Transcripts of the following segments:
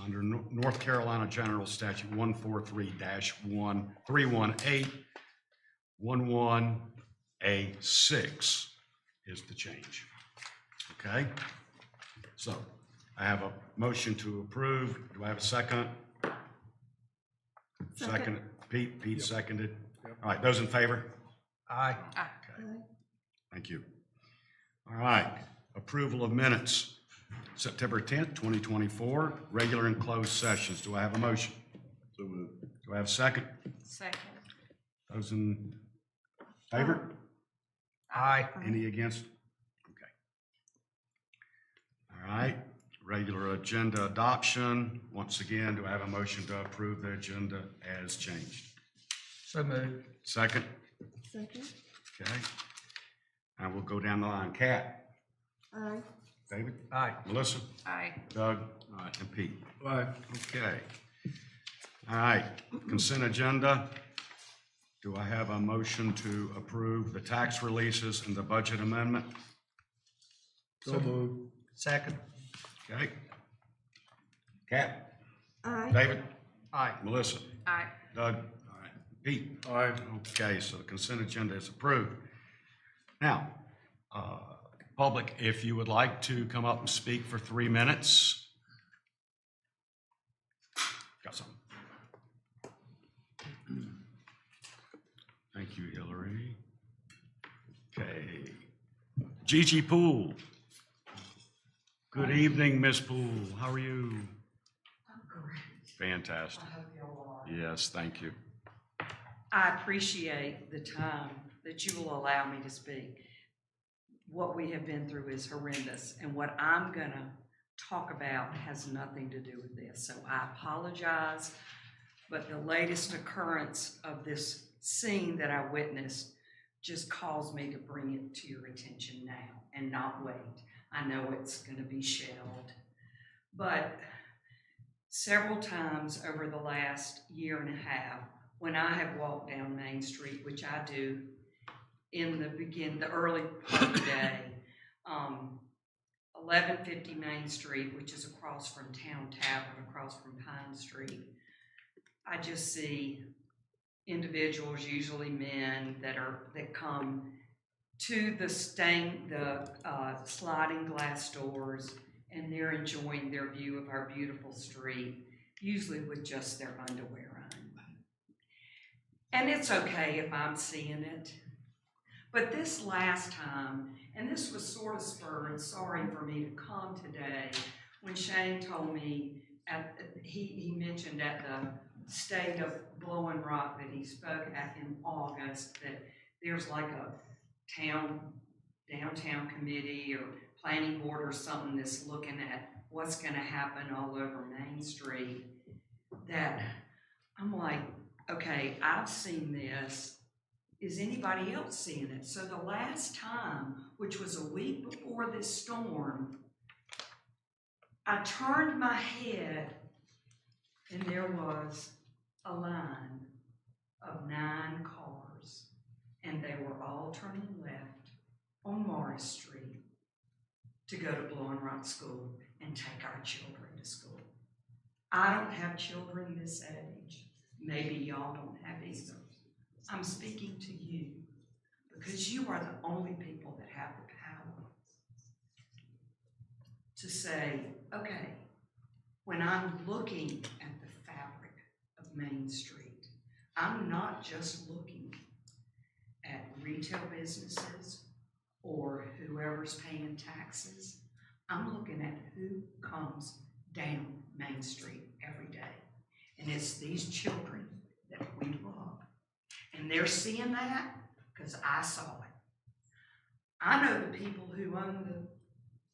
under North Carolina General Statute 143-1318, 11A6 is the change. Okay? So I have a motion to approve. Do I have a second? Second. Pete Yep. seconded. Yep. All right, those in favor? Aye. Okay. Thank you. All right, approval of minutes. September 10th, 2024, regular and closed sessions. Do I have a motion? So moved. Do I have a second? Second. Those in favor? Aye. Any against? Okay. All right, regular agenda adoption. Once again, do I have a motion to approve the agenda as changed? So moved. Second? Second. Okay. And we'll go down the line. Kat? Aye. David? Aye. Melissa? Aye. Doug? And Pete? Aye. Okay. All right, consent agenda. Do I have a motion to approve the tax releases and the budget amendment? So moved. Second. Okay. Kat? Aye. David? Aye. Melissa? Aye. Doug? All right. Pete? Aye. Okay, so the consent agenda is approved. Now, public, if you would like to come up and speak for 3 minutes. Got something. Thank you, Hillary. Okay. Gigi Poole. Good evening, Miss Poole. How are you? I'm great. Fantastic. I hope y'all are. Yes, thank you. I appreciate the time that you will allow me to speak. What we have been through is horrendous, and what I'm gonna talk about has nothing to do with this. So I apologize, but the latest occurrence of this scene that I witnessed just caused me to bring it to your attention now and not wait. I know it's gonna be shelved, but several times over the last year and a half, when I have walked down Main Street, which I do in the early part of the day, 1150 Main Street, which is across from Town Tavern, across from Pine Street, I just see individuals, usually men, that come to the sliding glass doors, and they're enjoying their view of our beautiful street, usually with just their underwear on. And it's okay if I'm seeing it. But this last time, and this was sort of spurred, sorry for me to come today, when Shane told me, he mentioned at the State of Blowing Rock that he spoke at in August, that there's like a downtown committee or planning board or something that's looking at what's gonna happen all over Main Street, that I'm like, okay, I've seen this. Is anybody else seeing it? So the last time, which was a week before this storm, I turned my head and there was a line of 9 cars, and they were all turning left on Morris Street to go to Blowing Rock School and take our children to school. I don't have children this age. Maybe y'all don't have either. I'm speaking to you because you are the only people that have the power to say, okay, when I'm looking at the fabric of Main Street, I'm not just looking at retail businesses or whoever's paying taxes. I'm looking at who comes down Main Street every day. And it's these children that we love. And they're seeing that because I saw it. I know the people who own the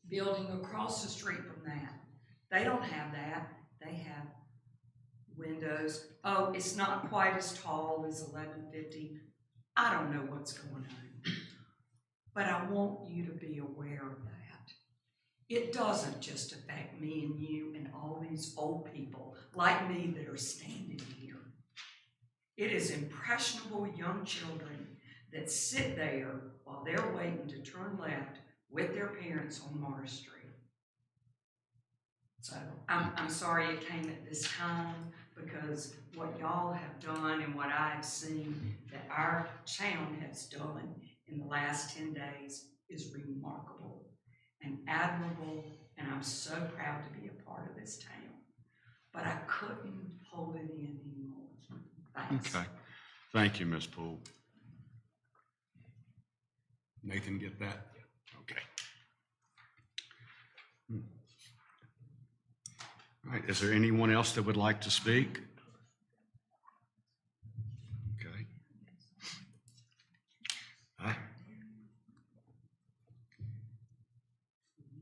building across the street from that. They don't have that. They have windows. Oh, it's not quite as tall as 1150. I don't know what's going on. But I want you to be aware of that. It doesn't just affect me and you and all these old people like me that are standing here. It is impressionable young children that sit there while they're waiting to turn left with their parents on Morris Street. So I'm sorry it came at this time, because what y'all have done and what I've seen that our town has done in the last 10 days is remarkable and admirable, and I'm so proud to be a part of this town. But I couldn't hold it in anymore. Thanks. Okay. Thank you, Ms. Poole. Nathan, get that? Okay. All right, is there anyone else that would like to speak? Okay.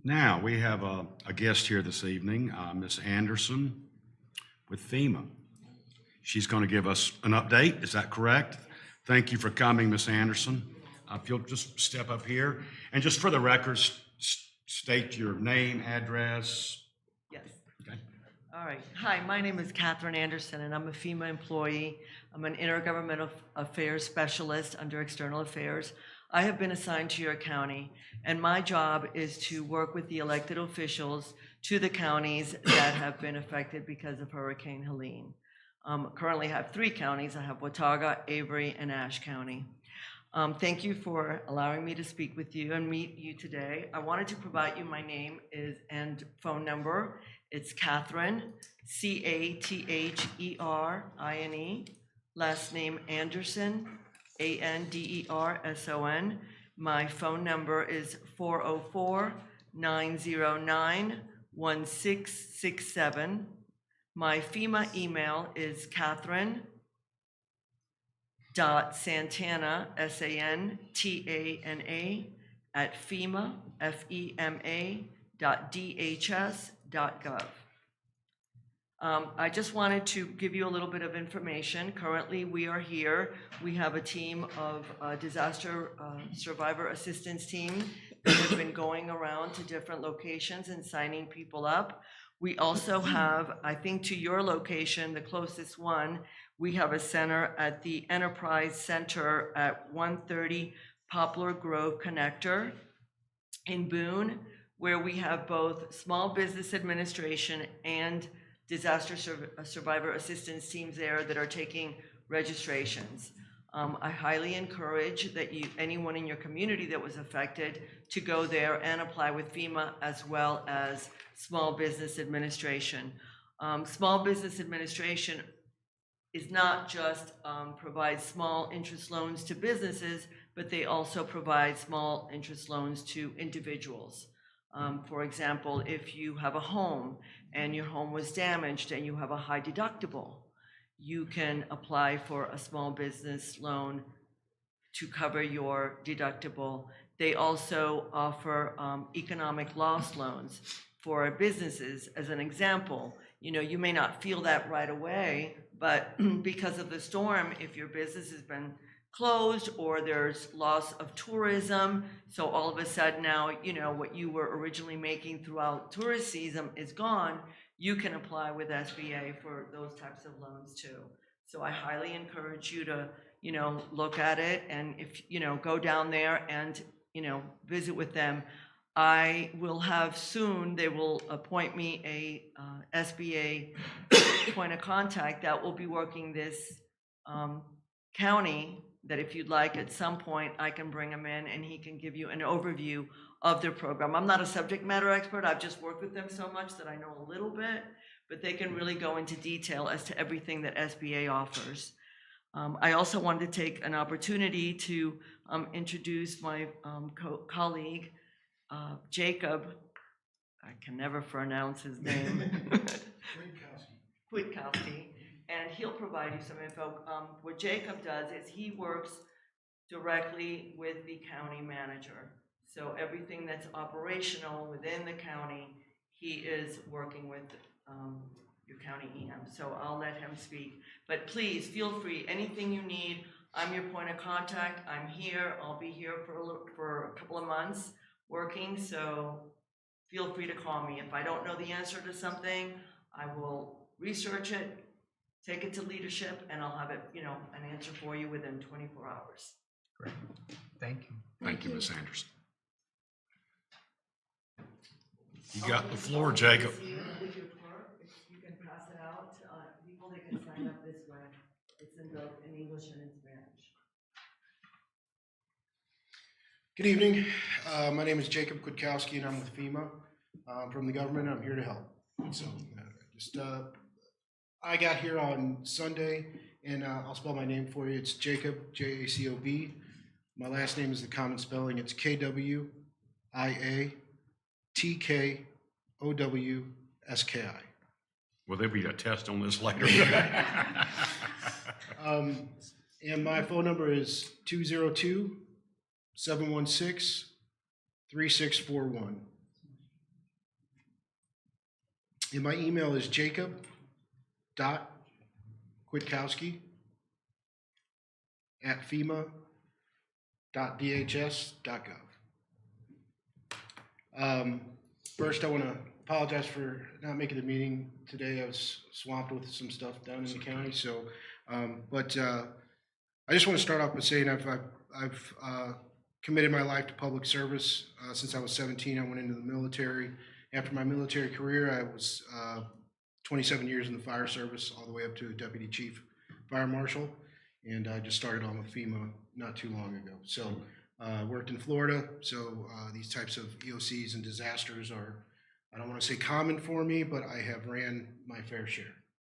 Now, we have a guest here this evening, Ms. Anderson with FEMA. She's going to give us an update, is that correct? Thank you for coming, Ms. Anderson. If you'll just step up here, and just for the records, state your name, address. Yes. Okay. All right. Hi, my name is Catherine Anderson, and I'm a FEMA employee. I'm an intergovernmental affairs specialist under external affairs. I have been assigned to your county, and my job is to work with the elected officials to the counties that have been affected because of Hurricane Helene. Currently have 3 counties. I have Watauga, Avery, and Ashe County. Thank you for allowing me to speak with you and meet you today. I wanted to provide you my name and phone number. It's Catherine, Catherini, last name Anderson, Anderson. My phone number is 404-909-1667. My FEMA email is Catherine.Santana, Santana, at FEMA, FEMA.DHS.gov. I just wanted to give you a little bit of information. Currently, we are here. We have a team of disaster survivor assistance team that have been going around to different locations and signing people up. We also have, I think to your location, the closest one, we have a center at the Enterprise Center at 130 Poplar Grove Connector in Boone, where we have both Small Business Administration and disaster survivor assistance teams there that are taking registrations. I highly encourage that anyone in your community that was affected to go there and apply with FEMA as well as Small Business Administration. Small Business Administration is not just provide small interest loans to businesses, but they also provide small interest loans to individuals. For example, if you have a home and your home was damaged and you have a high deductible, you can apply for a small business loan to cover your deductible. They also offer economic loss loans for businesses. As an example, you may not feel that right away, but because of the storm, if your business has been closed or there's loss of tourism, so all of a sudden now, what you were originally making throughout tourist season is gone, you can apply with SBA for those types of loans too. So I highly encourage you to, look at it, and if, go down there and, visit with them. I will have soon, they will appoint me a SBA point of contact that will be working this county, that if you'd like at some point, I can bring him in and he can give you an overview of their program. I'm not a subject matter expert. I've just worked with them so much that I know a little bit, but they can really go into detail as to everything that SBA offers. I also wanted to take an opportunity to introduce my colleague, Jacob. I can never pronounce his name. Kwiatkowski. And he'll provide you some info. What Jacob does is he works directly with the county manager. So everything that's operational within the county, he is working with your county EM. So I'll let him speak. But please feel free, anything you need, I'm your point of contact. I'm here. I'll be here for a couple of months working. So feel free to call me. If I don't know the answer to something, I will research it, take it to leadership, and I'll have it, an answer for you within 24 hours. Great. Thank you. Thank you, Ms. Anderson. You got the floor, Jacob. out, people that can sign up this way. It's in both in English and in Spanish. Good evening. My name is Jacob Kwiatkowski, and I'm with FEMA. From the government. I'm here to help. So I got here on Sunday, and I'll spell my name for you. It's Jacob, Jacob. My last name is the common spelling. It's Kwiatkowski. Will there be a test on this later? And my phone number is 202-716-3641. And my email is jacob.kwiatkowski@fema.dhs.gov. First, I want to apologize for not making the meeting today. I was swamped with some stuff down in the county. So, but I just want to start off by saying I've committed my life to public service since I was 17. I went into the military. After my military career, I was 27 years in the fire service, all the way up to deputy chief fire marshal, and I just started on with FEMA not too long ago. So I worked in Florida, so these types of EOCs and disasters are, I don't want to say common for me, but I have ran my fair share.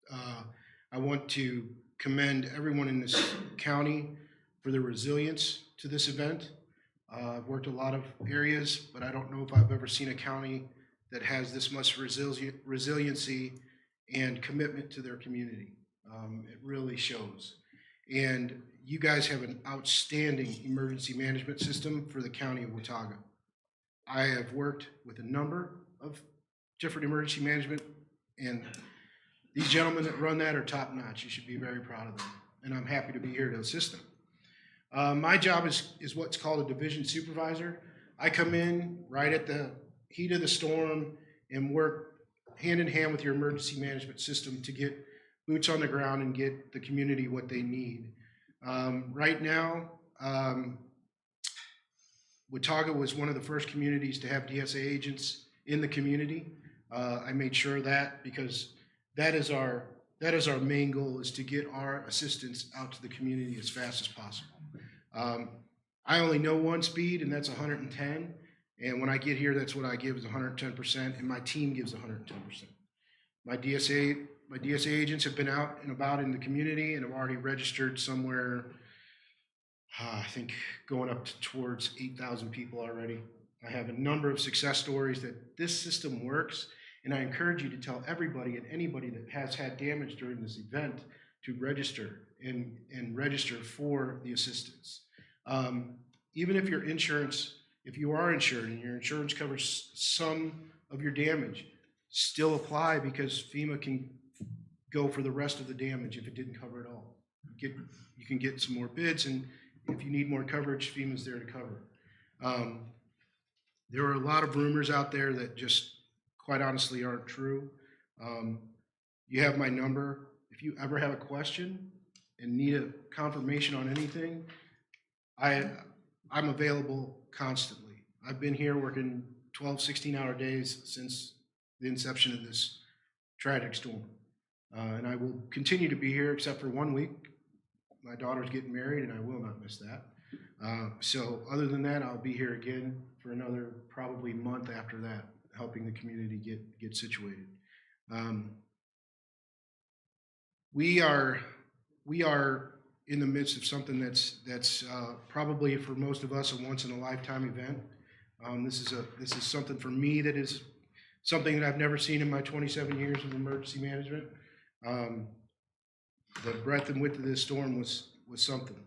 I want to commend everyone in this county for their resilience to this event. I've worked a lot of areas, but I don't know if I've ever seen a county that has this much resiliency and commitment to their community. It really shows. And you guys have an outstanding emergency management system for the county of Watauga. I have worked with a number of different emergency management, and these gentlemen that run that are top notch. You should be very proud of them. And I'm happy to be here to assist them. My job is what's called a division supervisor. I come in right at the heat of the storm and work hand in hand with your emergency management system to get boots on the ground and get the community what they need. Right now, Watauga was one of the first communities to have DSA agents in the community. I made sure of that because that is our main goal, is to get our assistance out to the community as fast as possible. I only know one speed, and that's 110. And when I get here, that's what I give is 110%, and my team gives 110%. My DSA agents have been out and about in the community and have already registered somewhere, I think going up towards 8,000 people already. I have a number of success stories that this system works, and I encourage you to tell everybody and anybody that has had damage during this event to register and register for the assistance. Even if your insurance, if you are insured and your insurance covers some of your damage, still apply, because FEMA can go for the rest of the damage if it didn't cover it all. You can get some more bids, and if you need more coverage, FEMA's there to cover. There are a lot of rumors out there that just quite honestly aren't true. You have my number. If you ever have a question and need a confirmation on anything, I'm available constantly. I've been here working 12, 16-hour days since the inception of this tragic storm. And I will continue to be here except for 1 week. My daughter's getting married, and I will not miss that. So other than that, I'll be here again for another probably month after that, helping the community get situated. We are in the midst of something that's probably for most of us a once in a lifetime event. This is something for me that is something that I've never seen in my 27 years of emergency management. The breadth and width of this storm was something.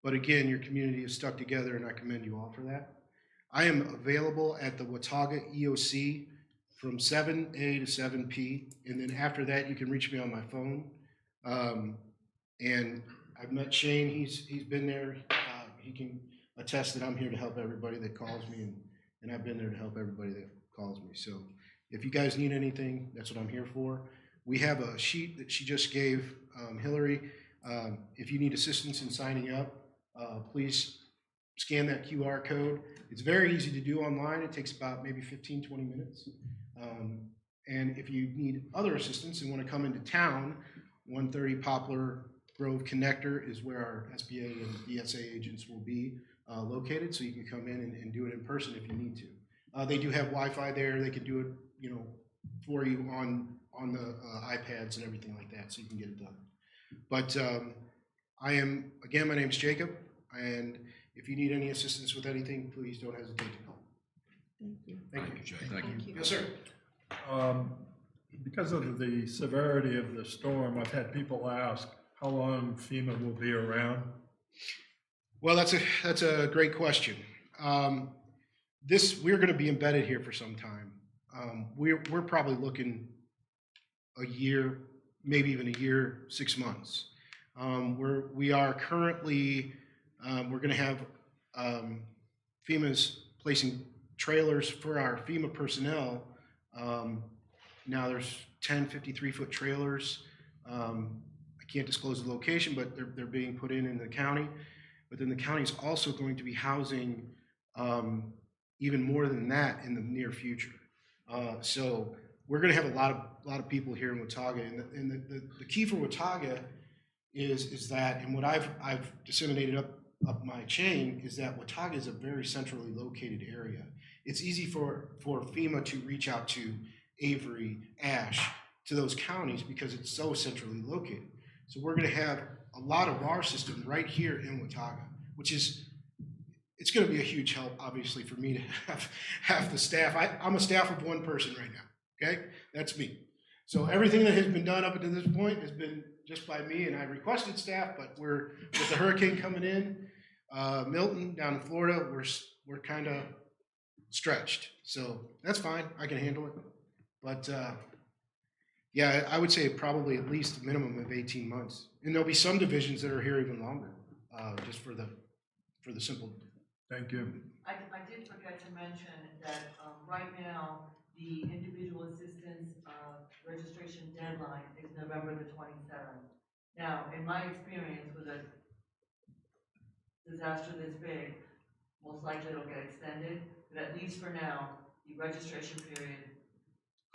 But again, your community is stuck together, and I commend you all for that. I am available at the Watauga EOC from 7A to 7P, and then after that, you can reach me on my phone. And I've met Shane. He's been there. He can attest that I'm here to help everybody that calls me, and I've been there to help everybody that calls me. So if you guys need anything, that's what I'm here for. We have a sheet that she just gave Hillary. If you need assistance in signing up, please scan that QR code. It's very easy to do online. It takes about maybe 15, 20 minutes. And if you need other assistance and want to come into town, 130 Poplar Grove Connector is where our SBA and DSA agents will be located, so you can come in and do it in person if you need to. They do have Wi-Fi there. They can do it, you know, for you on the iPads and everything like that, so you can get it done. But again, my name's Jacob, and if you need any assistance with anything, please don't hesitate to call. Thank you. Thank you. Jay. Thank you. Yes, sir. Because of the severity of the storm, I've had people ask how long FEMA will be around. Well, that's a great question. We're going to be embedded here for some time. We're probably looking a year, maybe even a year, 6 months. We are currently we're going to have FEMA's placing trailers for our FEMA personnel. Now there's 10 53-foot trailers. I can't disclose the location, but they're being put in the county. But then the county is also going to be housing even more than that in the near future. So we're going to have a lot of people here in Watauga, and the key for Watauga is that, and what I've disseminated up my chain is that Watauga is a very centrally located area. It's easy for FEMA to reach out to Avery, Ash, to those counties because it's so centrally located. So we're going to have a lot of our system right here in Watauga, which is, it's going to be a huge help, obviously, for me to have the staff. I'm a staff of one person right now, okay? That's me. So everything that has been done up until this point has been just by me, and I requested staff, but with the hurricane coming in, Milton down in Florida, we're kind of stretched. So that's fine, I can handle it. But yeah, I would say probably at least a minimum of 18 months. And there'll be some divisions that are here even longer, just for the simple. Thank you. I did forget to mention that right now, the individual assistance registration deadline is November the 27th. Now, in my experience with a disaster this big, most likely it'll get extended, but at least for now, the registration period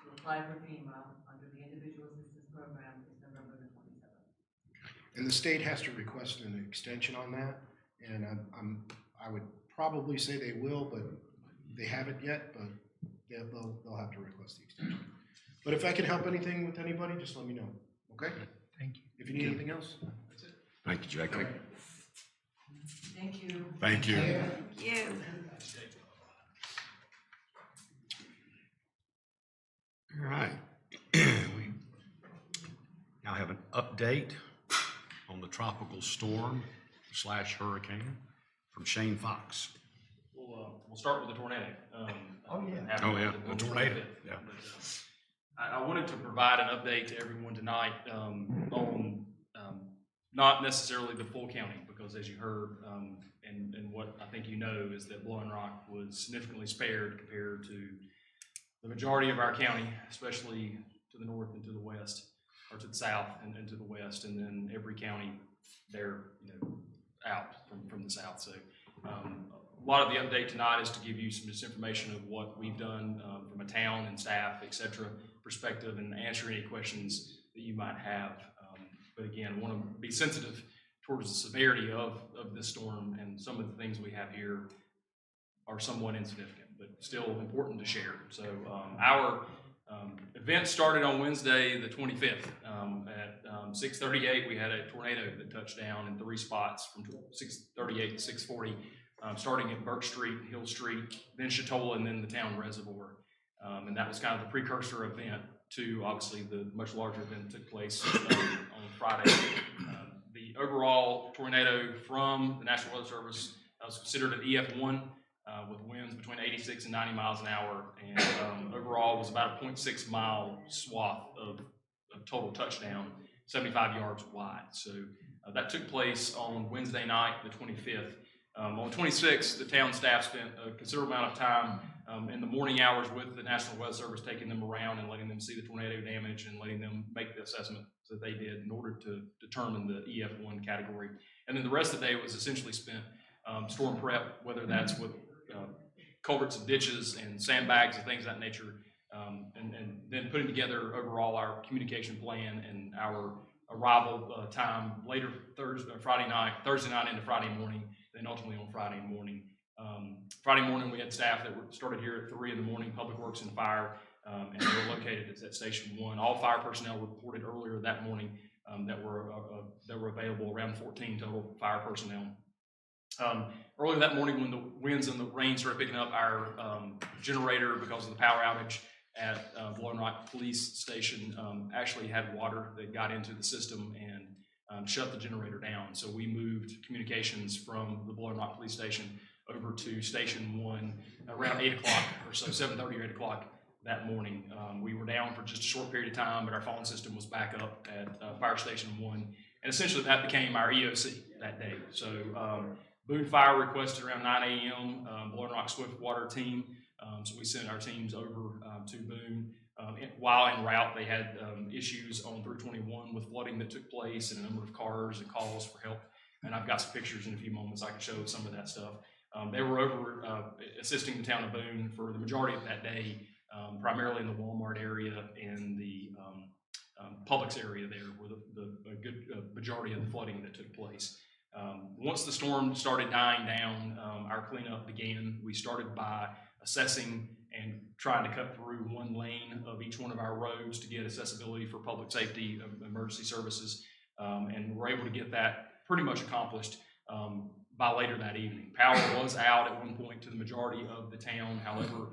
to apply for FEMA under the individual assistance program is November the 27th. And the state has to request an extension on that, and I would probably say they will, but they haven't yet, but they'll have to request the extension. But if I can help anything with anybody, just let me know, okay? Thank you. If you need anything else, that's it. Thank you, Jacob. Thank you. Thank you. Thank you. All right. We now have an update on the tropical storm / hurricane from Shane Fox. We'll start with the tornado. Oh, yeah. after Oh, yeah, the the tornado, 25th. yeah. But, I wanted to provide an update to everyone tonight on not necessarily the full county, because as you heard, and what I think you know is that Blowing Rock was significantly spared compared to the majority of our county, especially to the north and to the west, or to the south and to the west, and then every county there, out from the south. So a lot of the update tonight is to give you some just information of what we've done from a town and staff, et cetera, perspective, and answer any questions that you might have. But again, I want to be sensitive towards the severity of this storm, and some of the things we have here are somewhat insignificant, but still important to share. So our event started on Wednesday, the 25th. At 6:38, we had a tornado that touched down in 3 spots from 6:38 to 6:40, starting at Burke Street, Hill Street, then Chatola, and then the town reservoir. And that was kind of the precursor event to, obviously, the much larger event that took place on Friday. The overall tornado from the National Weather Service was considered an EF1 with winds between 86 and 90 miles an hour, and overall was about a 0.6 mile swath of total touchdown, 75 yards wide. So that took place on Wednesday night, the 25th. On the 26th, the town staff spent a considerable amount of time in the morning hours with the National Weather Service, taking them around and letting them see the tornado damage and letting them make the assessment that they did in order to determine the EF1 category. And then the rest of the day was essentially spent storm prep, whether that's with culverts and ditches and sandbags and things of that nature, and then putting together overall our communication plan and our arrival time later Thursday night into Friday morning, then ultimately on Friday morning. Friday morning, we had staff that started here at 3 in the morning, Public Works and Fire, and they were located at Station 1. All fire personnel reported earlier that morning that were available, around 14 total fire personnel. Earlier that morning, when the winds and the rain started picking up, our generator, because of the power outage at Blowing Rock Police Station, actually had water that got into the system and shut the generator down. So we moved communications from the Blowing Rock Police Station over to Station 1 around 8 o'clock or so, 7:30 or 8 o'clock that morning. We were down for just a short period of time, but our phone system was back up at Fire Station 1. And essentially that became our EOC that day. So Boone Fire requested around 9 a.m. Blowing Rock Swiftwater team. So we sent our teams over to Boone. While en route, they had issues on 321 with flooding that took place and a number of cars and calls for help. And I've got some pictures in a few moments I can show some of that stuff. They were over assisting the town of Boone for the majority of that day, primarily in the Walmart area and the Publix area there, where a good majority of the flooding that took place. Once the storm started dying down, our cleanup began. We started by assessing and trying to cut through one lane of each one of our roads to get accessibility for public safety emergency services, and we're able to get that pretty much accomplished by later that evening. Power was out at one point to the majority of the town. However,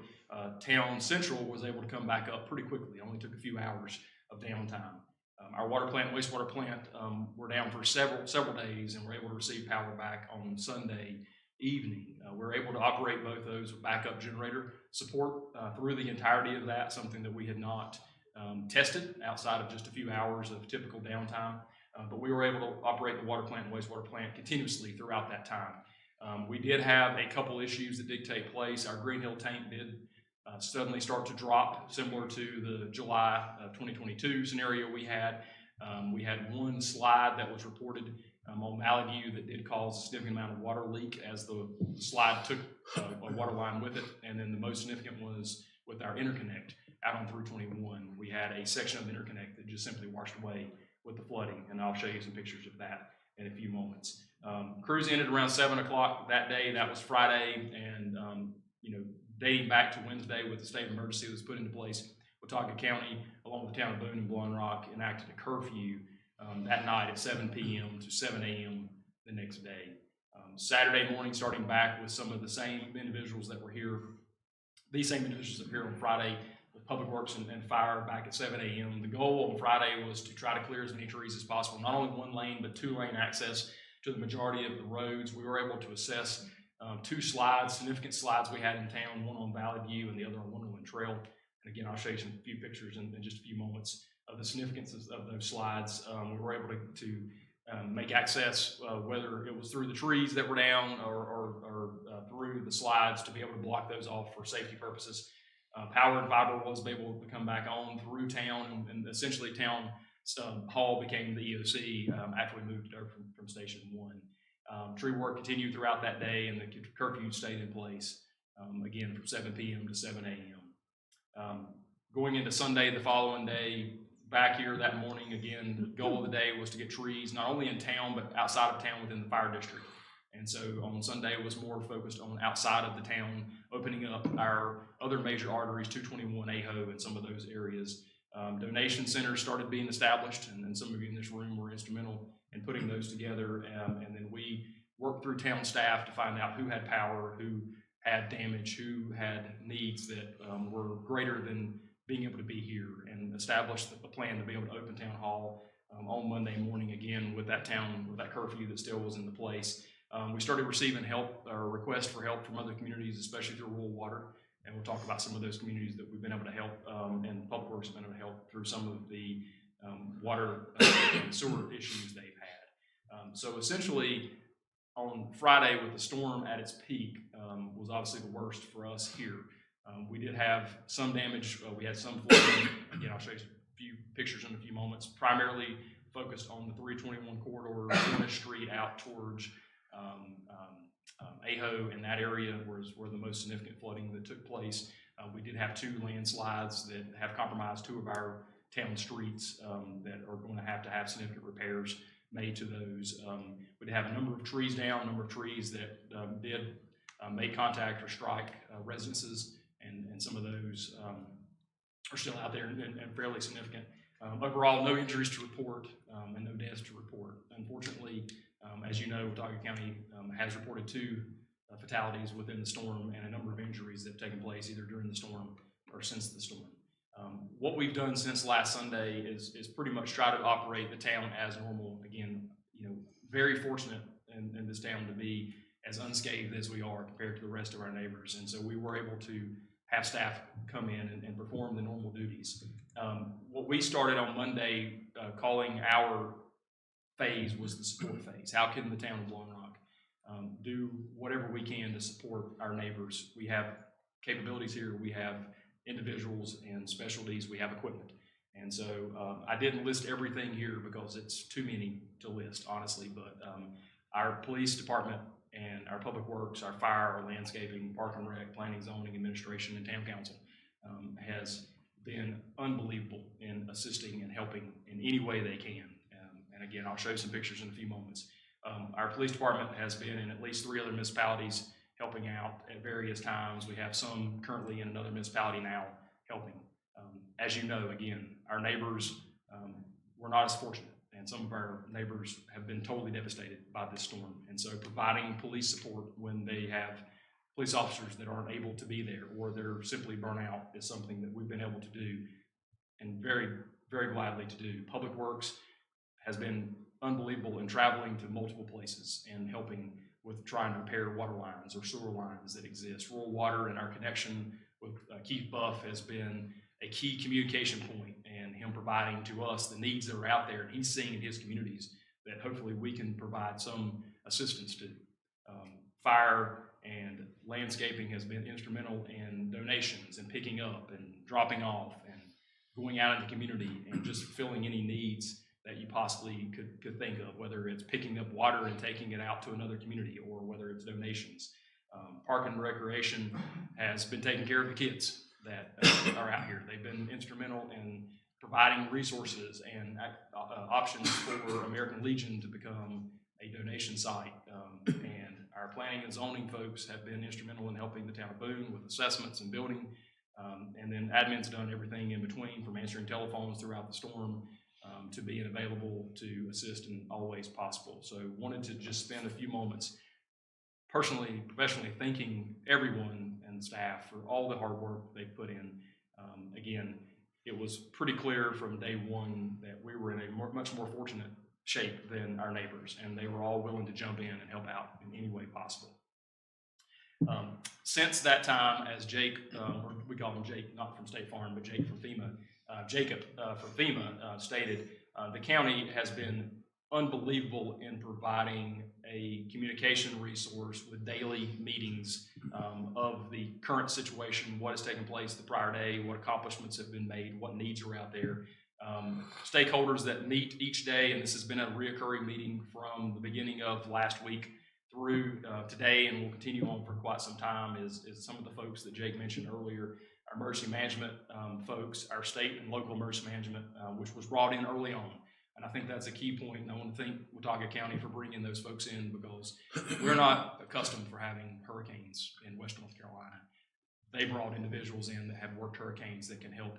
Town Central was able to come back up pretty quickly. It only took a few hours of downtime. Our water plant, wastewater plant, were down for several days, and were able to receive power back on Sunday evening. We're able to operate both those with backup generator support through the entirety of that, something that we had not tested outside of just a few hours of typical downtime. But we were able to operate the water plant and wastewater plant continuously throughout that time. We did have a couple issues that did take place. Our Green Hill tank did suddenly start to drop, similar to the July 2022 scenario we had. We had one slide that was reported on Valley View that did cause a significant amount of water leak as the slide took a water line with it. And then the most significant was with our interconnect out on 321. We had a section of the interconnect that just simply washed away with the flooding, and I'll show you some pictures of that in a few moments. Crews ended around 7 o'clock that day. That was Friday, and dating back to Wednesday with the state of emergency that was put into place, Watauga County, along with the town of Boone and Blowing Rock, enacted a curfew that night at 7 p.m. to 7 a.m. the next day. Saturday morning, starting back with some of the same individuals that were here, these same individuals that were here on Friday with Public Works and Fire back at 7 a.m. The goal on Friday was to try to clear as many trees as possible, not only one lane, but 2-lane access to the majority of the roads. We were able to assess 2 slides, significant slides we had in town, one on Valley View and the other on Wonderland Trail. And again, I'll show you some few pictures in just a few moments of the significance of those slides. We were able to make access, whether it was through the trees that were down or through the slides, to be able to block those off for safety purposes. Power and fiber was able to come back on through town, and essentially town hall became the EOC after we moved it over from Station 1. Tree work continued throughout that day, and the curfew stayed in place, again, from 7 p.m. to 7 a.m. Going into Sunday, the following day, back here that morning, again, the goal of the day was to get trees, not only in town, but outside of town within the fire district. And so on Sunday, it was more focused on outside of the town, opening up our other major arteries, 221 Aho and some of those areas. Donation centers started being established, and some of you in this room were instrumental in putting those together. And then we worked through town staff to find out who had power, who had damage, who had needs that were greater than being able to be here, and established a plan to be able to open town hall on Monday morning, again with that curfew that still was in place. We started receiving help or requests for help from other communities, especially through rural water, and we'll talk about some of those communities that we've been able to help, and Public Works has been able to help through some of the water and sewer issues they've had. So essentially, on Friday, with the storm at its peak, was obviously the worst for us here. We did have some damage. We had some flooding. Again, I'll show you a few pictures in a few moments, primarily focused on the 321 corridor, Cornish Street out towards Aho, and that area where the most significant flooding that took place. We did have 2 landslides that have compromised 2 of our town streets that are going to have significant repairs made to those. We did have a number of trees down, a number of trees that did make contact or strike residences, and some of those are still out there and fairly significant. Overall, no injuries to report and no deaths to report. Unfortunately, as you know, Watauga County has reported 2 fatalities within the storm and a number of injuries that have taken place either during the storm or since the storm. What we've done since last Sunday is pretty much try to operate the town as normal. Again, very fortunate in this town to be as unscathed as we are compared to the rest of our neighbors. And so we were able to have staff come in and perform the normal duties. What we started on Monday calling our phase was the support phase. How can the town of Blowing Rock do whatever we can to support our neighbors? We have capabilities here. We have individuals and specialties. We have equipment. And so I didn't list everything here because it's too many to list, honestly, but our police department and our public works, our fire, our landscaping, park and rec, planning, zoning, administration, and town council has been unbelievable in assisting and helping in any way they can. And again, I'll show you some pictures in a few moments. Our police department has been in at least 3 other municipalities helping out at various times. We have some currently in another municipality now helping. As you know, again, our neighbors were not as fortunate, and some of our neighbors have been totally devastated by this storm. And so providing police support when they have police officers that aren't able to be there or they're simply burnt out is something that we've been able to do and very, very gladly to do. Public Works has been unbelievable in traveling to multiple places and helping with trying to repair water lines or sewer lines that exist. Rural Water and our connection with Keith Buff has been a key communication point, and him providing to us the needs that are out there, and he's seeing in his communities that hopefully we can provide some assistance to. Fire and landscaping has been instrumental in donations and picking up and dropping off and going out in the community and just filling any needs that you possibly could think of, whether it's picking up water and taking it out to another community or whether it's donations. Park and Recreation has been taking care of the kids that are out here. They've been instrumental in providing resources and options for American Legion to become a donation site. And our planning and zoning folks have been instrumental in helping the town of Boone with assessments and building. And then admin's done everything in between, from answering telephones throughout the storm to being available to assist in all ways possible. So wanted to just spend a few moments personally, professionally thanking everyone and staff for all the hard work they've put in. Again, it was pretty clear from day one that we were in a much more fortunate shape than our neighbors, and they were all willing to jump in and help out in any way possible. Since that time, as Jake, or we call him Jake, not from State Farm, but Jake from FEMA, Jacob from FEMA stated, the county has been unbelievable in providing a communication resource with daily meetings of the current situation, what has taken place the prior day, what accomplishments have been made, what needs are out there. Stakeholders that meet each day, and this has been a reoccurring meeting from the beginning of last week through today and will continue on for quite some time, is some of the folks that Jake mentioned earlier, our emergency management folks, our state and local emergency management, which was brought in early on. And I think that's a key point, and I want to thank Watauga County for bringing those folks in, because we're not accustomed for having hurricanes in Western North Carolina. They brought individuals in that have worked hurricanes that can help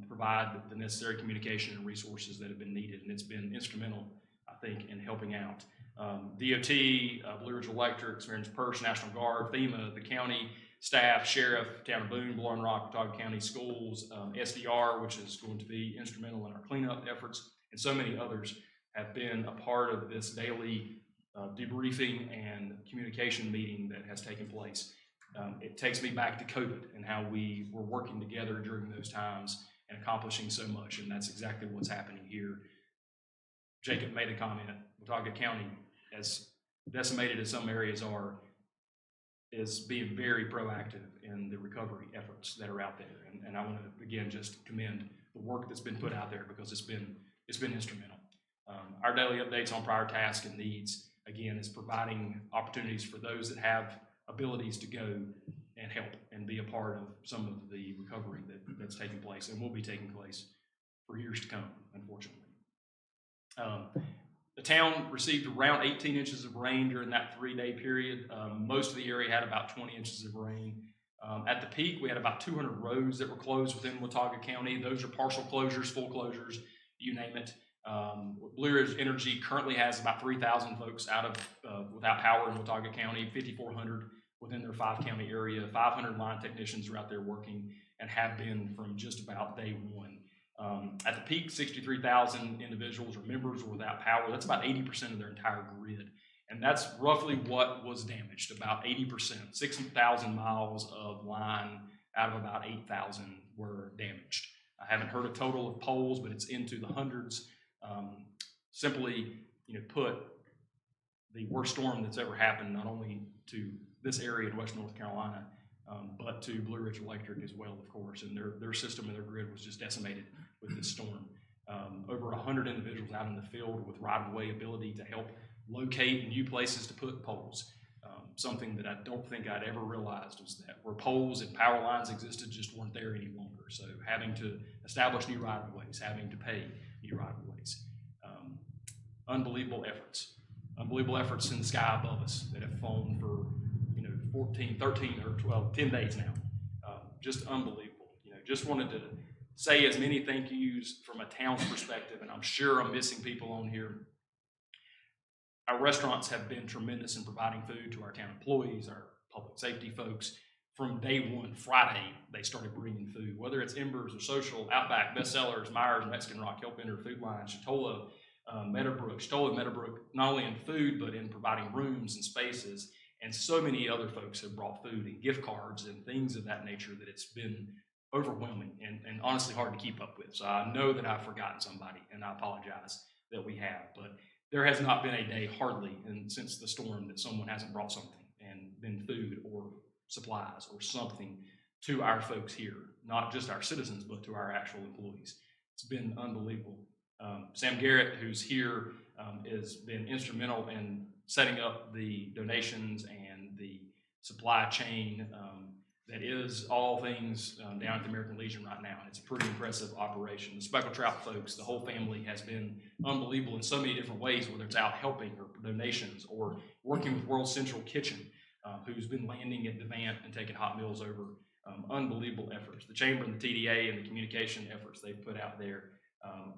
provide the necessary communication and resources that have been needed, and it's been instrumental, I think, in helping out. DOT, Blue Ridge Electric, Experience Purse, National Guard, FEMA, the county staff, sheriff, town of Boone, Blowing Rock, Watauga County Schools, SDR, which is going to be instrumental in our cleanup efforts, and so many others have been a part of this daily debriefing and communication meeting that has taken place. It takes me back to COVID and how we were working together during those times and accomplishing so much, and that's exactly what's happening here. Jacob made a comment, Watauga County, as decimated as some areas are, is being very proactive in the recovery efforts that are out there. And I want to, again, just commend the work that's been put out there, because it's been instrumental. Our daily updates on prior tasks and needs, again, is providing opportunities for those that have abilities to go and help and be a part of some of the recovery that's taking place and will be taking place for years to come, unfortunately. The town received around 18 inches of rain during that 3-day period. Most of the area had about 20 inches of rain. At the peak, we had about 200 roads that were closed within Watauga County. Those are partial closures, full closures, you name it. Blue Ridge Energy currently has about 3,000 folks without power in Watauga County, 5,400 within their 5-county area. 500 line technicians are out there working and have been from just about day one. At the peak, 63,000 individuals or members were without power. That's about 80% of their entire grid. And that's roughly what was damaged, about 80%. 6,000 miles of line out of about 8,000 were damaged. I haven't heard a total of poles, but it's into the hundreds. Simply, put, the worst storm that's ever happened, not only to this area in West North Carolina, but to Blue Ridge Electric as well, of course. And their system and their grid was just decimated with this storm. Over 100 individuals out in the field with right-of-way ability to help locate new places to put poles. Something that I don't think I'd ever realized was that where poles and power lines existed just weren't there any longer. So having to establish new right-of-ways, having to pay new right-of-ways. Unbelievable efforts in the sky above us that have fallen for 14, 13, or 12, 10 days now. Just unbelievable. Just wanted to say as many thank yous from a town's perspective, and I'm sure I'm missing people on here. Our restaurants have been tremendous in providing food to our town employees, our public safety folks. From day one, Friday, they started bringing food, whether it's Embers or Social, Outback, Bestsellers, Myers, Mexican Rock, Help Enter, Food Line, Chitola, Meadowbrook, not only in food, but in providing rooms and spaces. And so many other folks have brought food and gift cards and things of that nature that it's been overwhelming and honestly hard to keep up with. So I know that I've forgotten somebody, and I apologize that we have. But there has not been a day hardly since the storm that someone hasn't brought something, and been food or supplies or something to our folks here, not just our citizens, but to our actual employees. It's been unbelievable. Sam Garrett, who's here, has been instrumental in setting up the donations and the supply chain that is all things down at the American Legion right now. And it's a pretty impressive operation. The Speckled Trout folks, the whole family has been unbelievable in so many different ways, whether it's out helping or donations or working with World Central Kitchen, who's been landing at Devant and taking hot meals over. Unbelievable efforts. The Chamber and the TDA and the communication efforts they've put out there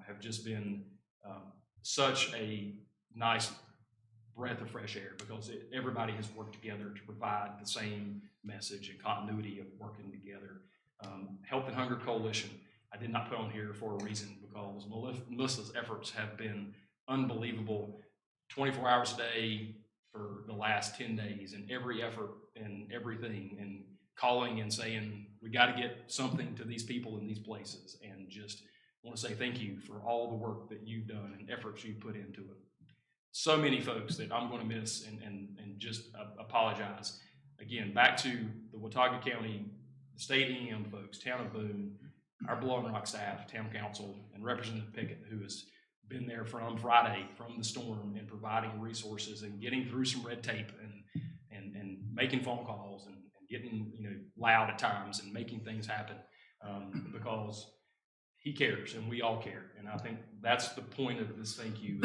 have just been such a nice breath of fresh air, because everybody has worked together to provide the same message and continuity of working together. Health and Hunger Coalition, I did not put on here for a reason, because Melissa's efforts have been unbelievable, 24 hours a day for the last 10 days, and every effort and everything, and calling and saying, we got to get something to these people in these places, and just want to say thank you for all the work that you've done and efforts you've put into it. So many folks that I'm going to miss and just apologize. Again, back to the Watauga County, the state EM folks, Town of Boone, our Blowing Rock staff, Town Council, and Representative Pickett, who has been there from Friday, from the storm, and providing resources and getting through some red tape and making phone calls and getting loud at times and making things happen, because he cares and we all care. And I think that's the point of this thank you.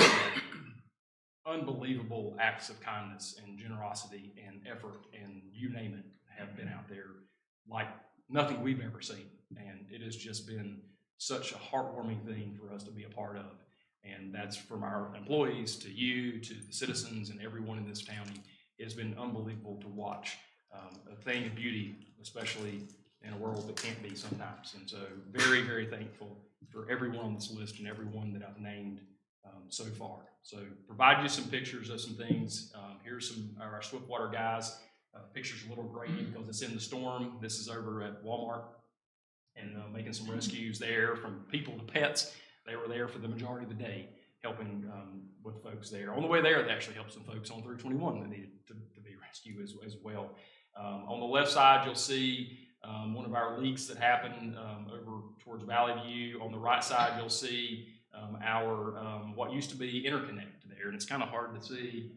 Unbelievable acts of kindness and generosity and effort and you name it have been out there like nothing we've ever seen. And it has just been such a heartwarming thing for us to be a part of. And that's from our employees to you, to the citizens and everyone in this county. It's been unbelievable to watch a thing of beauty, especially in a world that can't be sometimes. And so very, very thankful for everyone on this list and everyone that I've named so far. So provide you some pictures of some things. Here's some of our Swiftwater guys. Picture's a little grainy because it's in the storm. This is over at Walmart and making some rescues there from people to pets. They were there for the majority of the day helping with folks there. On the way there, they actually helped some folks on 321 that needed to be rescued as well. On the left side, you'll see one of our leaks that happened over towards Valley View. On the right side, you'll see our what used to be interconnect there, and it's kind of hard to see,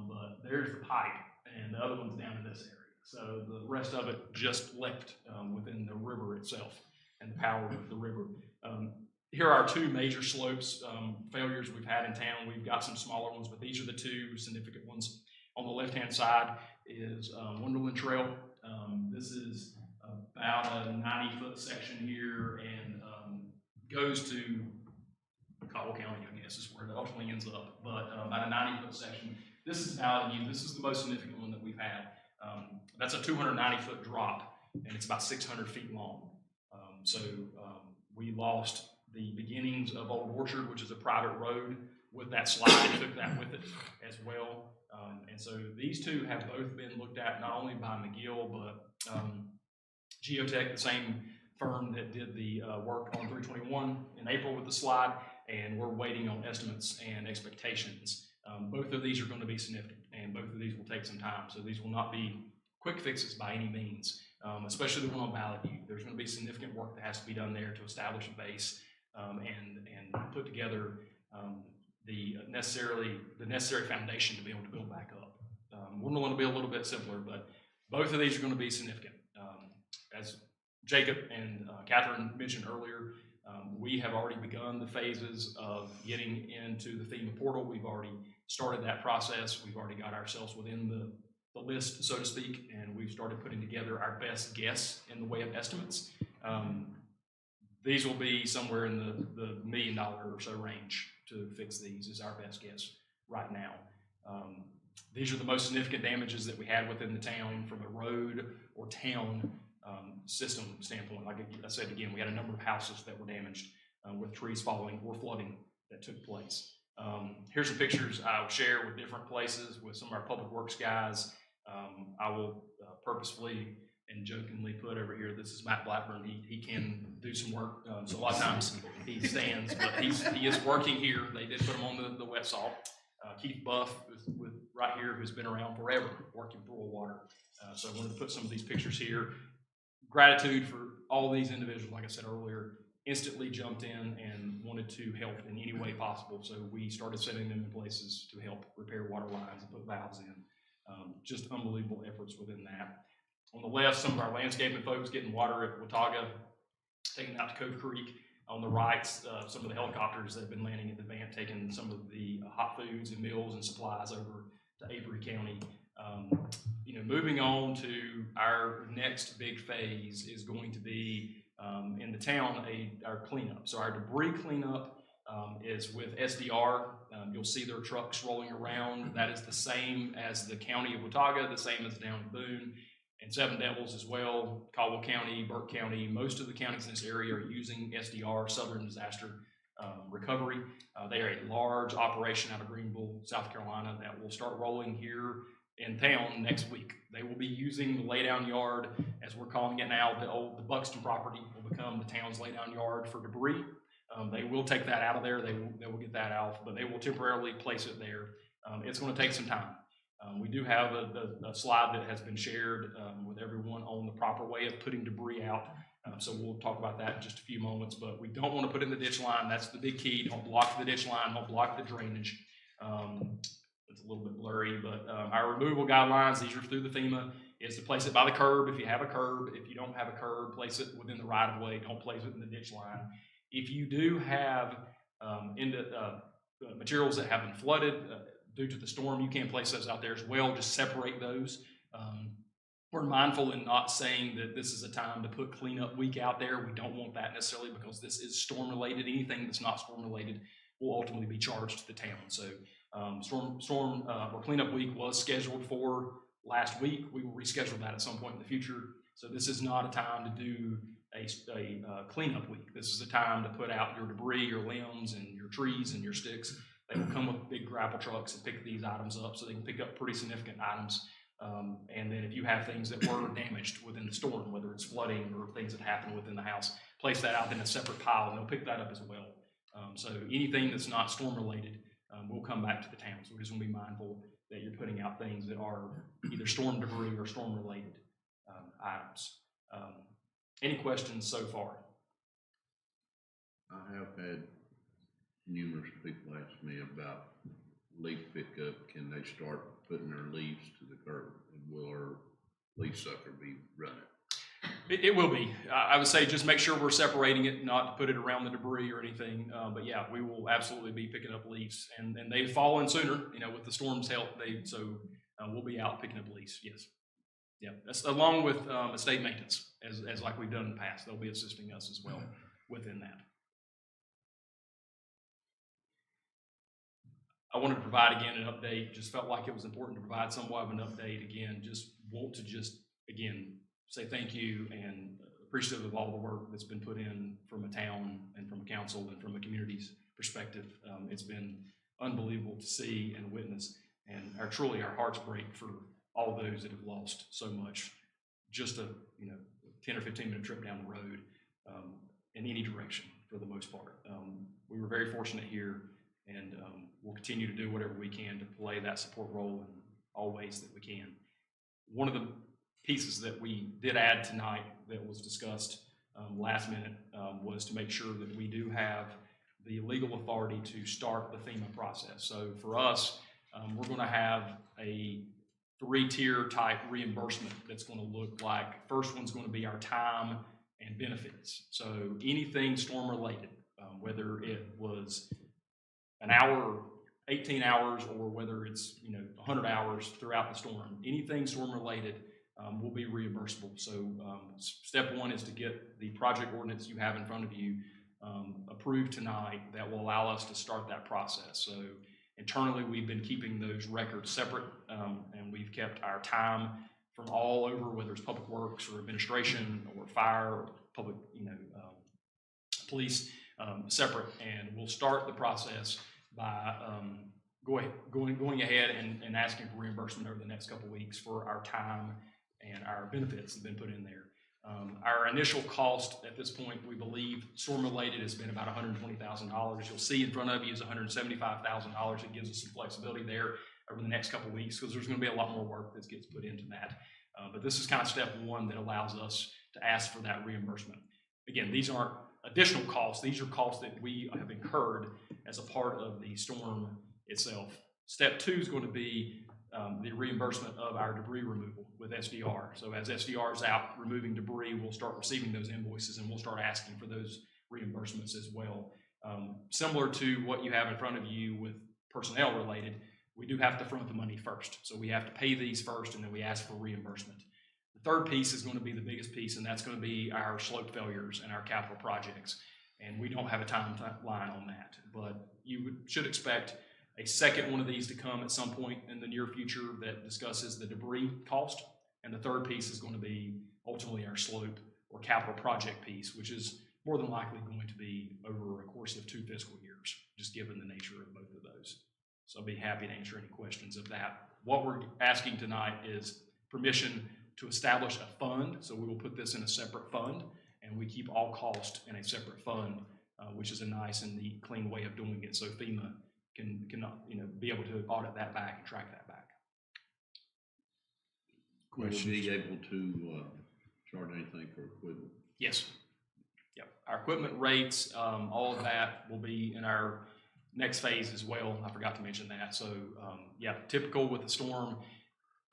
but there's the pipe, and the other one's down in this area. So the rest of it just left within the river itself and the power of the river. Here are our two major slopes failures we've had in town. We've got some smaller ones, but these are the two significant ones. On the left-hand side is Wonderland Trail. This is about a 90-foot section here and goes to Caldwell County, I guess, is where it ultimately ends up, but about a 90-foot section. This is Valley View. This is the most significant one that we've had. That's a 290-foot drop, and it's about 600 feet long. We lost the beginnings of Old Orchard, which is a private road with that slide, took that with it as well. And so these two have both been looked at not only by McGill, but Geotech, the same firm that did the work on 321 in April with the slide, and we're waiting on estimates and expectations. Both of these are going to be significant, and both of these will take some time. So these will not be quick fixes by any means, especially the one on Valley View. There's going to be significant work that has to be done there to establish a base and put together the necessary foundation to be able to build back up. We're going to be a little bit simpler, but both of these are going to be significant. As Jacob and Catherine mentioned earlier, we have already begun the phases of getting into the FEMA portal. We've already started that process. We've already got ourselves within the list, so to speak, and we've started putting together our best guess in the way of estimates. These will be somewhere in the $1 million or so range to fix these, is our best guess right now. These are the most significant damages that we had within the town from a road or town system standpoint. Like I said again, we had a number of houses that were damaged with trees falling or flooding that took place. Here's some pictures I'll share with different places with some of our public works guys. I will purposefully and jokingly put over here, this is Matt Blackburn. He can do some work. So a lot of times he stands, but he is working here. They did put him on the wet salt. Keith Buff with right here, who's been around forever working for water. So I wanted to put some of these pictures here. Gratitude for all these individuals, like I said earlier, instantly jumped in and wanted to help in any way possible. So we started sending them in places to help repair water lines and put valves in. Just unbelievable efforts within that. On the left, some of our landscaping folks getting water at Watauga, taking out to Cove Creek. On the right, some of the helicopters that have been landing at the Vant, taking some of the hot foods and meals and supplies over to Avery County. Moving on to our next big phase is going to be in the town, our cleanup. So our debris cleanup is with SDR. You'll see their trucks rolling around. That is the same as the county of Watauga, the same as down in Boone, and Seven Devils as well, Caldwell County, Burke County. Most of the counties in this area are using SDR, Southern Disaster Recovery. They are a large operation out of Greenville, South Carolina, that will start rolling here in town next week. They will be using the laydown yard, as we're calling it now. The Buxton property will become the town's laydown yard for debris. They will take that out of there. They will get that out, but they will temporarily place it there. It's going to take some time. We do have a slide that has been shared with everyone on the proper way of putting debris out. So we'll talk about that in just a few moments, but we don't want to put in the ditch line. That's the big key. Don't block the ditch line. Don't block the drainage. It's a little bit blurry, but our removal guidelines, these are through the FEMA, is to place it by the curb if you have a curb. If you don't have a curb, place it within the right of way. Don't place it in the ditch line. If you do have materials that have been flooded due to the storm, you can place those out there as well. Just separate those. We're mindful in not saying that this is a time to put cleanup week out there. We don't want that necessarily because this is storm related. Anything that's not storm related will ultimately be charged to the town. So storm or cleanup week was scheduled for last week. We will reschedule that at some point in the future. So this is not a time to do a cleanup week. This is a time to put out your debris, your limbs, and your trees and your sticks. They will come with big grapple trucks and pick these items up, so they can pick up pretty significant items. And then if you have things that were damaged within the storm, whether it's flooding or things that happened within the house, place that out in a separate pile, and they'll pick that up as well. So anything that's not storm related will come back to the town. So we're just going to be mindful that you're putting out things that are either storm debris or storm related items. Any questions so far? I have had numerous people ask me about leaf pickup. Can they start putting their leaves to the curb? And will our leaf sucker be running? It will be. I would say just make sure we're separating it, not to put it around the debris or anything. But yeah, we will absolutely be picking up leaves, and they fall in sooner. You know, with the storm's help, we'll be out picking up leaves. Yes, yeah. That's along with estate maintenance, as like we've done in the past. They'll be assisting us as well within that. I wanted to provide again an update. Just felt like it was important to provide somewhat of an update again. Again say thank you and appreciative of all the work that's been put in from a town and from a council and from a community's perspective. It's been unbelievable to see and witness, and truly our hearts break for all those that have lost so much. Just a 10 or 15 minute trip down the road in any direction for the most part. We were very fortunate here, and we'll continue to do whatever we can to play that support role in all ways that we can. One of the pieces that we did add tonight that was discussed last minute was to make sure that we do have the legal authority to start the FEMA process. So for us, we're going to have a 3-tier type reimbursement that's going to look like, first one's going to be our time and benefits. So anything storm related, whether it was an hour, 18 hours, or whether it's 100 hours throughout the storm, anything storm related will be reimbursable. So step one is to get the project ordinance you have in front of you approved tonight that will allow us to start that process. So internally, we've been keeping those records separate, and we've kept our time from all over, whether it's public works or administration or fire or public, police, separate. And we'll start the process by going ahead and asking for reimbursement over the next couple of weeks for our time and our benefits that have been put in there. Our initial cost at this point, we believe storm-related has been about $120,000. You'll see in front of you is $175,000. It gives us some flexibility there over the next couple of weeks because there's going to be a lot more work that gets put into that. But this is kind of step one that allows us to ask for that reimbursement. Again, these aren't additional costs. These are costs that we have incurred as a part of the storm itself. Step two is going to be the reimbursement of our debris removal with SDR. So as SDR is out removing debris, we'll start receiving those invoices and we'll start asking for those reimbursements as well. Similar to what you have in front of you with personnel related, we do have to front the money first. So we have to pay these first and then we ask for reimbursement. The third piece is going to be the biggest piece, and that's going to be our slope failures and our capital projects. And we don't have a timeline on that, but you should expect a second one of these to come at some point in the near future that discusses the debris cost. And the third piece is going to be ultimately our slope or capital project piece, which is more than likely going to be over a course of 2 fiscal years, just given the nature of both of those. So I'll be happy to answer any questions of that. What we're asking tonight is permission to establish a fund. So we will put this in a separate fund, and we keep all costs in a separate fund, which is a nice and neat, clean way of doing it. So FEMA can be able to audit that back and track that back. Will we be able to charge anything for equipment? Yes. Yep. Our equipment rates, all of that will be in our next phase as well. I forgot to mention that. So yeah, typical with the storm,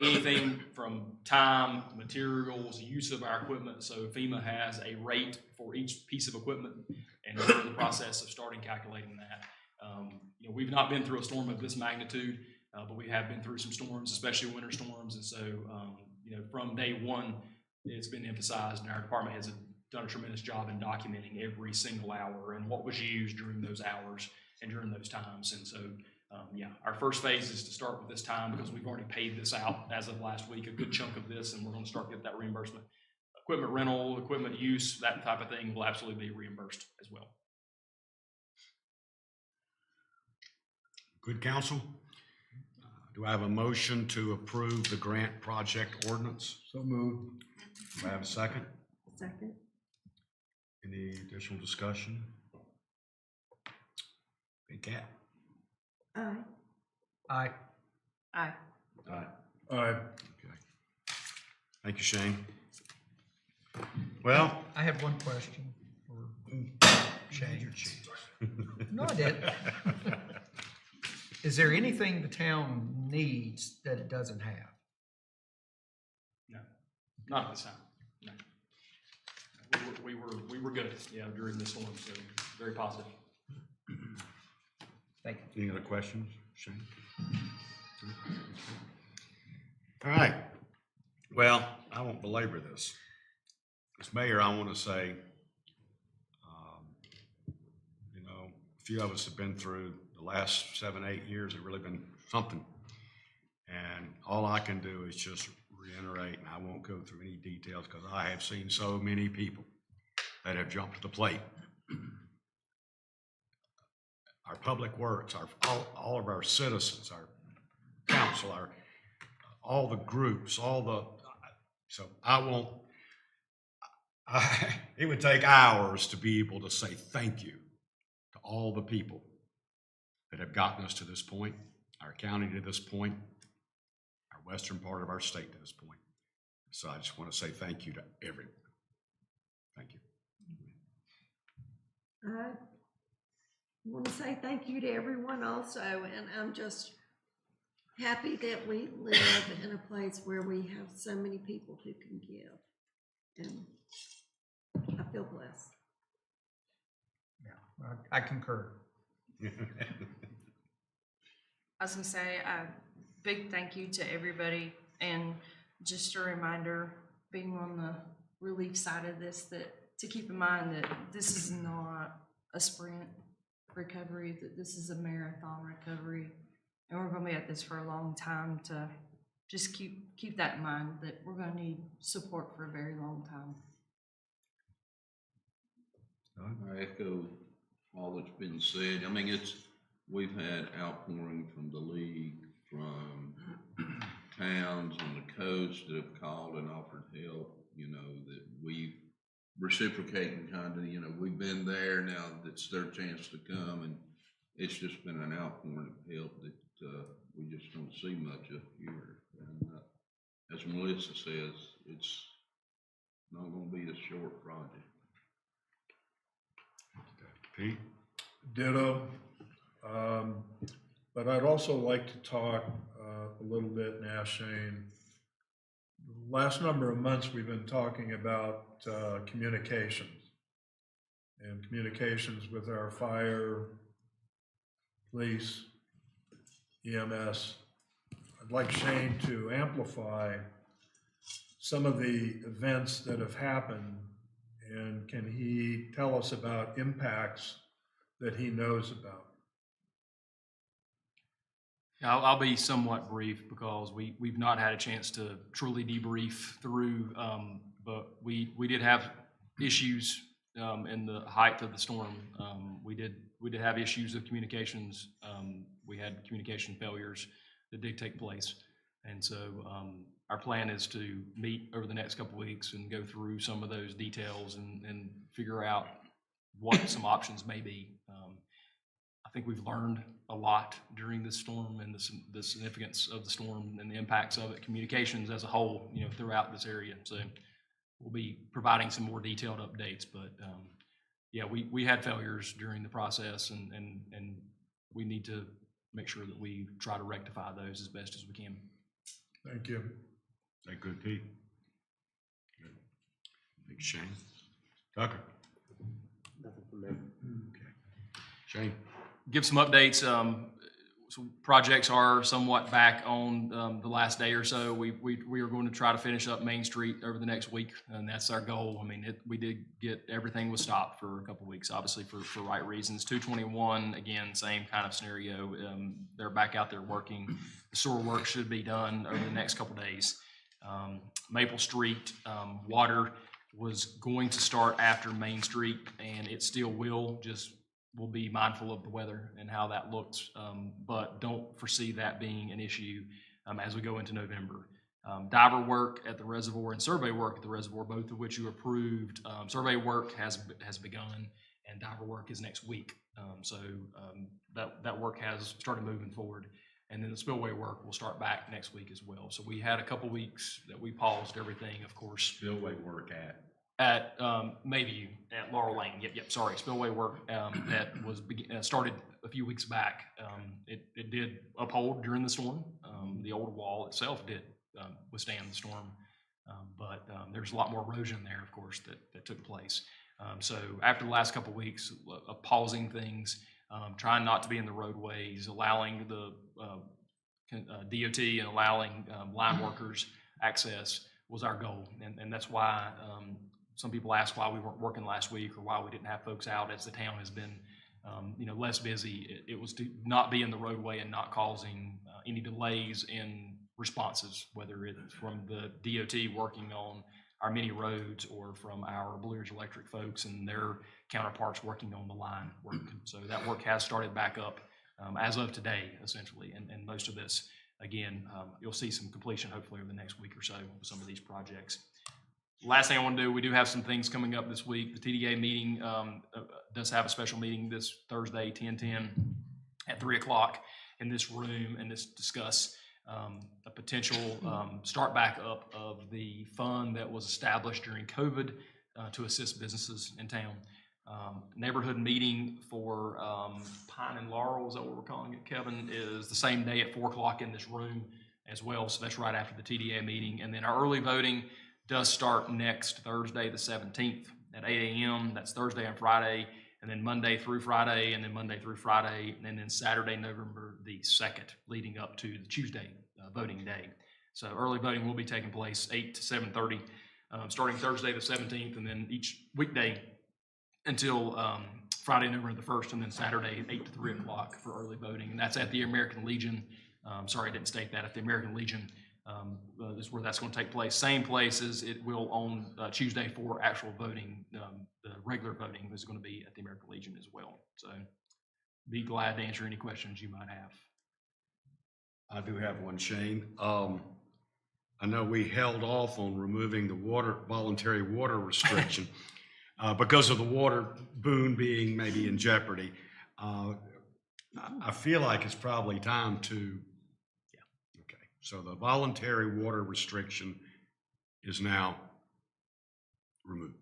anything from time, materials, use of our equipment. So FEMA has a rate for each piece of equipment, and we're in the process of starting calculating that. We've not been through a storm of this magnitude, but we have been through some storms, especially winter storms. And so, from day one, it's been emphasized, and our department has done a tremendous job in documenting every single hour and what was used during those hours and during those times. And so, our first phase is to start with this time because we've already paid this out as of last week, a good chunk of this, and we're going to start to get that reimbursement. Equipment rental, equipment use, that type of thing will absolutely be reimbursed as well. Good, counsel. Do I have a motion to approve the grant project ordinance? So moved. Do I have a second? Second. Any additional discussion? Big Cat. Aye. Aye. Aye. Aye. Aye. Okay. Thank you, Shane. Well, I have one question for Shane. No, I didn't. Is there anything the town needs that it doesn't have? No. Not at this time, no. We were good, yeah, during the storm, so very positive. Thank you. Any other questions, Shane? All right. Well, I won't belabor this. As mayor, I want to say, a few of us have been through the last 7, 8 years. It's really been something. And all I can do is just reiterate, and I won't go through any details because I have seen so many people that have jumped to the plate. Our public works, all of our citizens, our council, all the groups, so it would take hours to be able to say thank you to all the people that have gotten us to this point, our county to this point, our western part of our state to this point. So I just want to say thank you to everyone. Thank you. I want to say thank you to everyone also, and I'm just happy that we live in a place where we have so many people who can give, and I feel blessed. Yeah, I concur. I was gonna say a big thank you to everybody, and just a reminder, being on the relief side of this, that to keep in mind that this is not a sprint recovery, that this is a marathon recovery, and we're gonna be at this for a long time. To just keep that in mind, that we're gonna need support for a very long time. I echo all that's been said. I mean, we've had outpouring from the league, from towns on the coast that have called and offered help, that we've reciprocating kind of, we've been there, now it's their chance to come, and it's just been an outpouring of help that we just don't see much of here. And as Melissa says, it's not going to be a short project. Pete? Ditto. But I'd also like to talk a little bit now, Shane. The last number of months, we've been talking about communications and communications with our fire, police, EMS. I'd like Shane to amplify some of the events that have happened, and can he tell us about impacts that he knows about? I'll be somewhat brief because we've not had a chance to truly debrief through, but we did have issues in the height of the storm. We did have issues of communications. We had communication failures that did take place. And so our plan is to meet over the next couple of weeks and go through some of those details and figure out what some options may be. I think we've learned a lot during this storm and the significance of the storm and the impacts of it, communications as a whole, throughout this area. So we'll be providing some more detailed updates, but yeah, we had failures during the process, and we need to make sure that we try to rectify those as best as we can. Thank you. Is that good, Pete? Good. Thanks, Shane. Tucker? Nothing from me. Okay. Shane? Give some updates. So projects are somewhat back on the last day or so. We are going to try to finish up Main Street over the next week, and that's our goal. I mean, we did get everything was stopped for a couple of weeks, obviously for right reasons. 221, again, same kind of scenario. They're back out there working. The sewer work should be done over the next couple of days. Maple Street, water was going to start after Main Street, and it still will. Just we'll be mindful of the weather and how that looks, but don't foresee that being an issue as we go into November. Diver work at the reservoir and survey work at the reservoir, both of which you approved. Survey work has begun, and diver work is next week. So that work has started moving forward. And then the spillway work will start back next week as well. So we had a couple weeks that we paused everything, of course. Spillway work At Mayview at Laurel Lane. Yep. Sorry, spillway work that was started a few weeks back. It did uphold during the storm. The old wall itself did withstand the storm. There's a lot more erosion there, of course, that took place. So after the last couple of weeks of pausing things, trying not to be in the roadways, allowing the DOT and allowing line workers access was our goal. And that's why some people ask why we weren't working last week or why we didn't have folks out as the town has been less busy. It was to not be in the roadway and not causing any delays in responses, whether it's from the DOT working on our mini roads or from our Blue Ridge Electric folks and their counterparts working on the line work. So that work has started back up as of today, essentially. And most of this, again, you'll see some completion hopefully over the next week or so of some of these projects. Last thing I want to do, we do have some things coming up this week. The TDA meeting does have a special meeting this Thursday, 10/10 at 3 o'clock in this room, and this discuss a potential start back up of the fund that was established during COVID to assist businesses in town. Neighborhood meeting for Pine and Laurel, is that what we're calling it, Kevin, is the same day at 4 o'clock in this room as well. So that's right after the TDA meeting. And then our early voting does start next Thursday, the 17th at 8 a.m. That's Thursday and Friday, and then Monday through Friday, and then Monday through Friday, and then Saturday, November the 2nd, leading up to the Tuesday voting day. So early voting will be taking place 8 to 7:30, starting Thursday the 17th, and then each weekday until Friday, November the 1st, and then Saturday 8 to 3 o'clock for early voting. And that's at the American Legion. Sorry, I didn't state that. At the American Legion is where that's going to take place. Same place as it will on Tuesday for actual voting. The regular voting is going to be at the American Legion as well. So be glad to answer any questions you might have. I do have one, Shane. I know we held off on removing the voluntary water restriction because of the water boon being maybe in jeopardy. I feel like it's probably time to, okay. So the voluntary water restriction is now removed.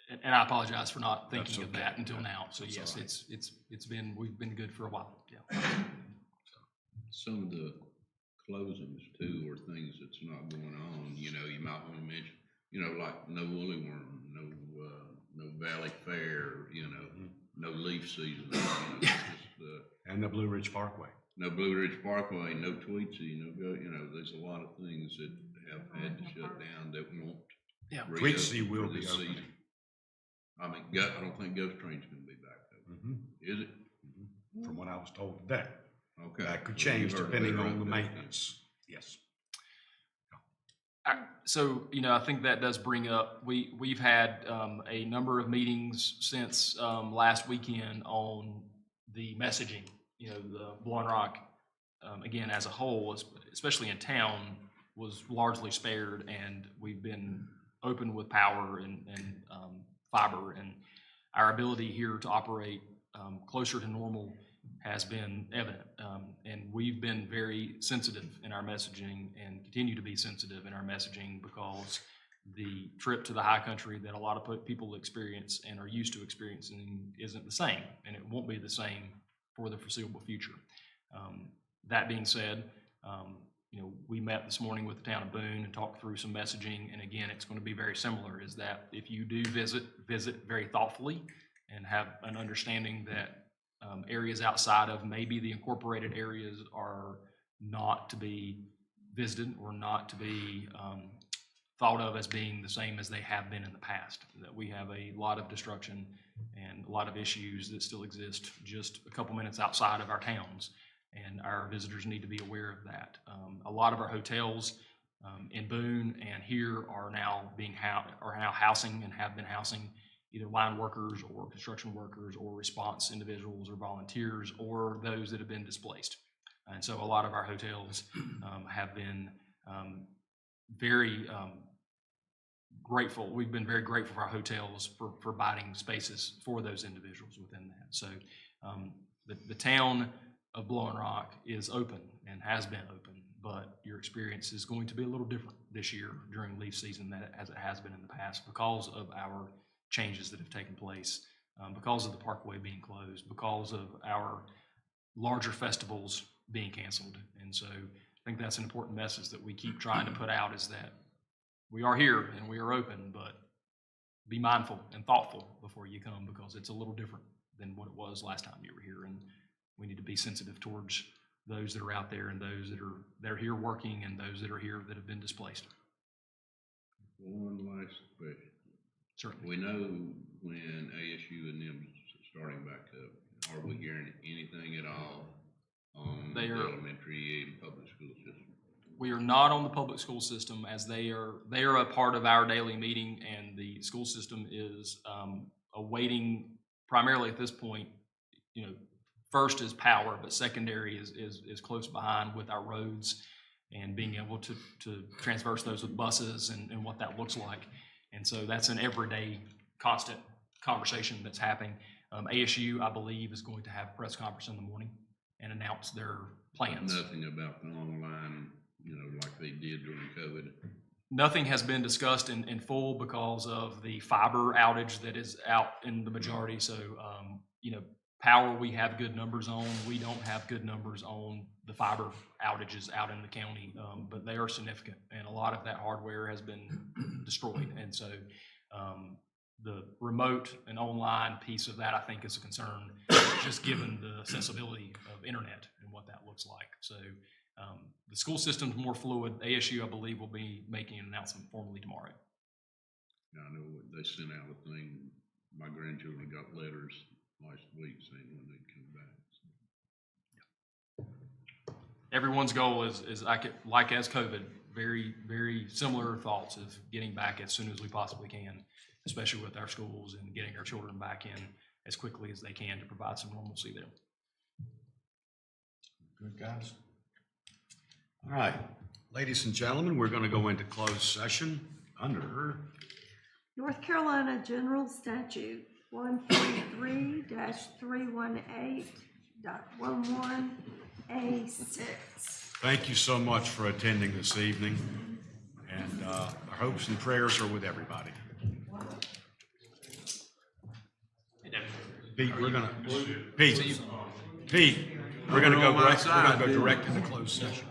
And I apologize for not thinking That's of okay. that until now. So That's yes, all right. we've been good for a while. Yeah. Some of the closings too are things that's not going on, you might want to mention, like no woolly worm, no Valley Fair, no leaf season, And the Blue Ridge Parkway. no Blue Ridge Parkway, no Tweetsie, there's a lot of things that have had to shut down that won't. Yeah. reopen Tweetsie will for be this opening. season. I mean, I don't think Ghost Train's gonna be back though, is it? From what I was told today. Okay. That could Well, you change heard depending better on the update then. maintenance. Yes. So, I think that does bring up, we've had a number of meetings since last weekend on the messaging, the Blowing Rock, again, as a whole, especially in town, was largely spared, and we've been open with power and fiber, and our ability here to operate closer to normal has been evident. And we've been very sensitive in our messaging and continue to be sensitive in our messaging because the trip to the high country that a lot of people experience and are used to experiencing isn't the same, and it won't be the same for the foreseeable future. That being said, we met this morning with the town of Boone and talked through some messaging, and again, it's going to be very similar, is that if you do visit very thoughtfully and have an understanding that areas outside of maybe the incorporated areas are not to be visited or not to be thought of as being the same as they have been in the past, that we have a lot of destruction and a lot of issues that still exist just a couple minutes outside of our towns, and our visitors need to be aware of that. A lot of our hotels in Boone and here are now housing and have been housing either line workers or construction workers or response individuals or volunteers or those that have been displaced. And so a lot of our hotels have been very grateful. We've been very grateful for our hotels for providing spaces for those individuals within that. So the town of Blowing Rock is open and has been open, but your experience is going to be a little different this year during leaf season as it has been in the past because of our changes that have taken place, because of the parkway being closed, because of our larger festivals being canceled. And so I think that's an important message that we keep trying to put out, is that we are here and we are open, but be mindful and thoughtful before you come, because it's a little different than what it was last time you were here, and we need to be sensitive towards those that are out there and those that are here working and those that are here that have been displaced. One last question. Certainly. We know when ASU and them starting back up, are we hearing anything at all on the They are- elementary and public school system? We are not on the public school system, as they are a part of our daily meeting, and the school system is awaiting, primarily at this point, first is power, but secondary is close behind with our roads and being able to transverse those with buses and what that looks like. And so that's an everyday constant conversation that's happening. ASU, I believe, is going to have a press conference in the morning and announce their plans. Nothing about the online, like they did during COVID. Nothing has been discussed in full because of the fiber outage that is out in the majority. So, power, we have good numbers on. We don't have good numbers on the fiber outages out in the county, but they are significant, and a lot of that hardware has been destroyed. And so, the remote and online piece of that, I think, is a concern, just given the accessibility of internet and what that looks like. So, the school system's more fluid. ASU, I believe, will be making an announcement formally tomorrow. I know they sent out a thing, my grandchildren got letters last week saying when they'd come back. Everyone's goal is like as COVID, very, very similar thoughts of getting back as soon as we possibly can, especially with our schools and getting our children back in as quickly as they can to provide some normalcy there. Good, guys. All right, ladies and gentlemen, we're going to go into closed session under North Carolina General Statute 143-318.11A6. Thank you so much for attending this evening, and our hopes and prayers are with everybody. Pete, we're gonna go direct into closed session.